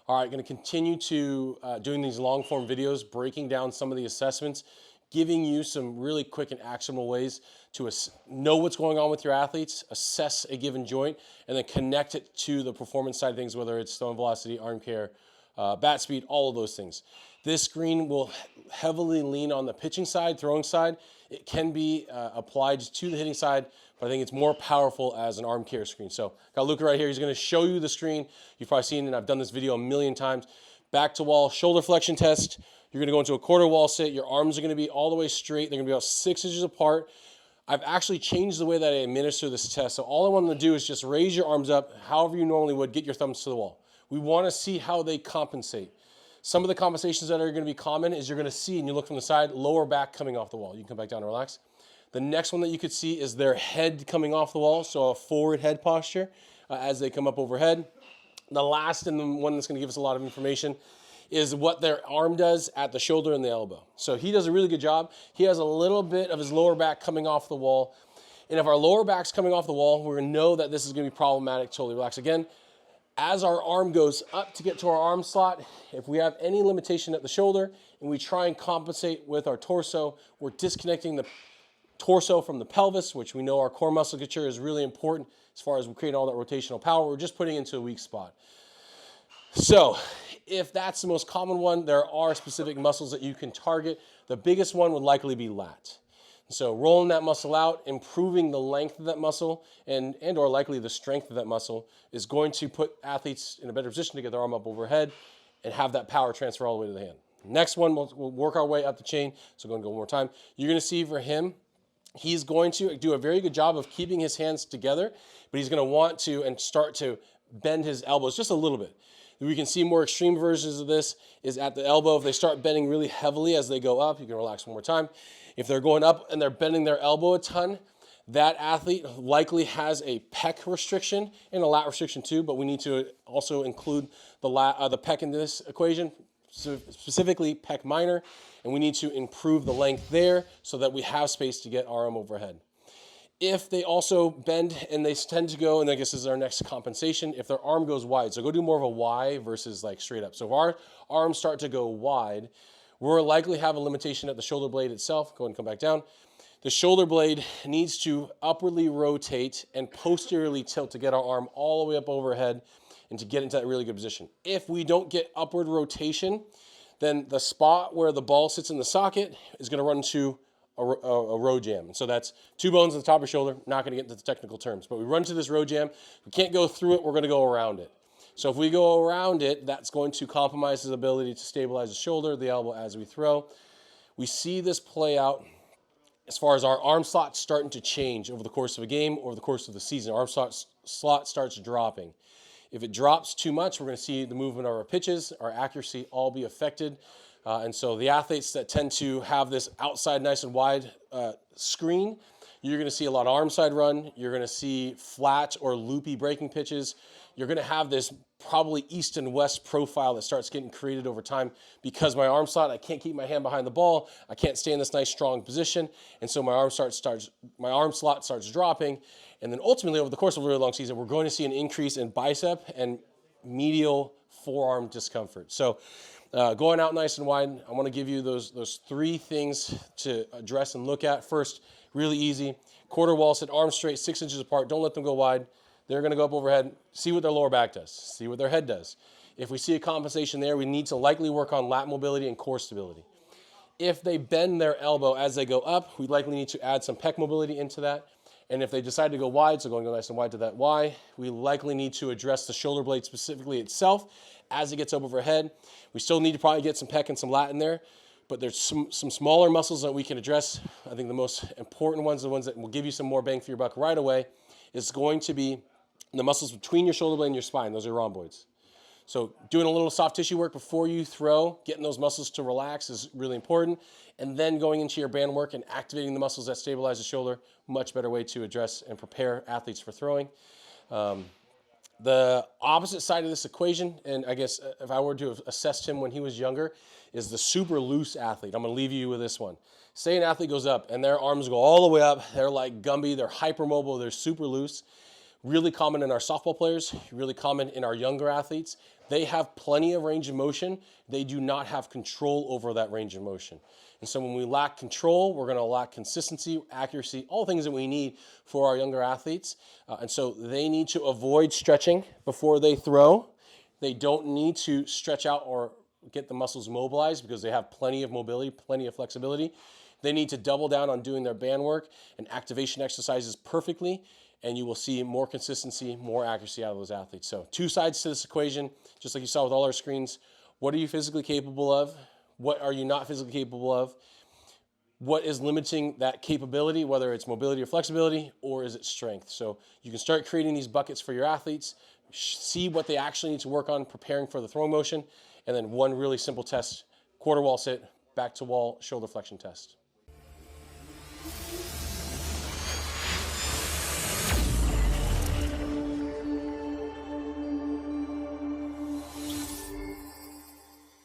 All right, going to continue to doing these long form videos, breaking down some of the assessments, giving you some really quick and actionable ways to know what's going on with your athletes, assess a given joint, and then connect it to the performance side of things, whether it's throwing velocity, arm care, bat speed, all of those things. This screen will heavily lean on the pitching side, throwing side. It can be applied to the hitting side, but I think it's more powerful as an arm care screen. So got Luca right here. He's going to show you the screen. You've probably seen it. I've done this video a million times. Back to wall, shoulder flexion test. You're going to go into a quarter wall sit. Your arms are going to be all the way straight. They're going to be about 6 inches apart. I've actually changed the way that I administer this test. So all I want them to do is just raise your arms up however you normally would. Get your thumbs to the wall. We want to see how they compensate. Some of the compensations that are going to be common is you're going to see, and you look from the side, lower back coming off the wall. You can come back down and relax. The next one that you could see is their head coming off the wall, so a forward head posture as they come up overhead. The last and the one that's going to give us a lot of information is what their arm does at the shoulder and the elbow. So he does a really good job. He has a little bit of his lower back coming off the wall. And if our lower back's coming off the wall, we're going to know that this is going to be problematic. Totally relax. Again, as our arm goes up to get to our arm slot, if we have any limitation at the shoulder and we try and compensate with our torso, we're disconnecting the torso from the pelvis, which we know our core musculature is really important as far as we create all that rotational power. We're just putting it into a weak spot. So if that's the most common one, there are specific muscles that you can target. The biggest one would likely be lat. So rolling that muscle out, improving the length of that muscle and or likely the strength of that muscle is going to put athletes in a better position to get their arm up overhead and have that power transfer all the way to the hand. Next one, we'll work our way up the chain. So going to go one more time. You're going to see for him, he's going to do a very good job of keeping his hands together, but he's going to want to and start to bend his elbows just a little bit. We can see more extreme versions of this is at the elbow. If they start bending really heavily as they go up, you can relax one more time. If they're going up and they're bending their elbow a ton, that athlete likely has a pec restriction and a lat restriction too, but we need to also include the pec in this equation, specifically pec minor, and we need to improve the length there so that we have space to get our arm overhead. If they also bend and they tend to go, and I guess this is our next compensation, if their arm goes wide, so go do more of a Y versus like straight up. So if our arms start to go wide, we'll likely have a limitation at the shoulder blade itself. Go ahead and come back down. The shoulder blade needs to upwardly rotate and posteriorly tilt to get our arm all the way up overhead and to get into that really good position. If we don't get upward rotation, then the spot where the ball sits in the socket is going to run into a row jam. So that's two bones at the top of your shoulder. Not going to get into the technical terms, but we run to this row jam. We can't go through it. We're going to go around it. So if we go around it, that's going to compromise his ability to stabilize the shoulder, the elbow as we throw. We see this play out as far as our arm slot starting to change over the course of a game, over the course of the season. Our arm slot starts dropping. If it drops too much, we're going to see the movement of our pitches, our accuracy all be affected. And so the athletes that tend to have this outside nice and wide screen, you're going to see a lot of arm side run. You're going to see flat or loopy breaking pitches. You're going to have this probably east and west profile that starts getting created over time because my arm slot, I can't keep my hand behind the ball. I can't stay in this nice strong position. And so my arm slot starts dropping. And then ultimately over the course of a really long season, we're going to see an increase in bicep and medial forearm discomfort. So going out nice and wide, I want to give you those three things to address and look at. First, really easy. Quarter wall sit, arms straight, 6 inches apart. Don't let them go wide. They're going to go up overhead. See what their lower back does. See what their head does. If we see a compensation there, we need to likely work on lat mobility and core stability. If they bend their elbow as they go up, we likely need to add some pec mobility into that. And if they decide to go wide, so going nice and wide to that Y, we likely need to address the shoulder blade specifically itself as it gets up overhead. We still need to probably get some pec and some lat in there, but there's some smaller muscles that we can address. I think the most important ones, the ones that will give you some more bang for your buck right away, is going to be the muscles between your shoulder blade and your spine. Those are rhomboids. So doing a little soft tissue work before you throw, getting those muscles to relax is really important. And then going into your band work and activating the muscles that stabilize the shoulder, much better way to address and prepare athletes for throwing. The opposite side of this equation, and I guess if I were to have assessed him when he was younger, is the super loose athlete. I'm going to leave you with this one. Say an athlete goes up and their arms go all the way up. They're like Gumby. They're hypermobile. They're super loose. Really common in our softball players, really common in our younger athletes. They have plenty of range of motion. They do not have control over that range of motion. And so when we lack control, we're going to lack consistency, accuracy, all things that we need for our younger athletes. And so they need to avoid stretching before they throw. They don't need to stretch out or get the muscles mobilized because they have plenty of mobility, plenty of flexibility. They need to double down on doing their band work and activation exercises perfectly, and you will see more consistency, more accuracy out of those athletes. So 2 sides to this equation, just like you saw with all our screens. What are you physically capable of? What are you not physically capable of? What is limiting that capability, whether it's mobility or flexibility, or is it strength? So you can start creating these buckets for your athletes, see what they actually need to work on preparing for the throwing motion, and then one really simple test, quarter wall sit, back to wall, shoulder flexion test.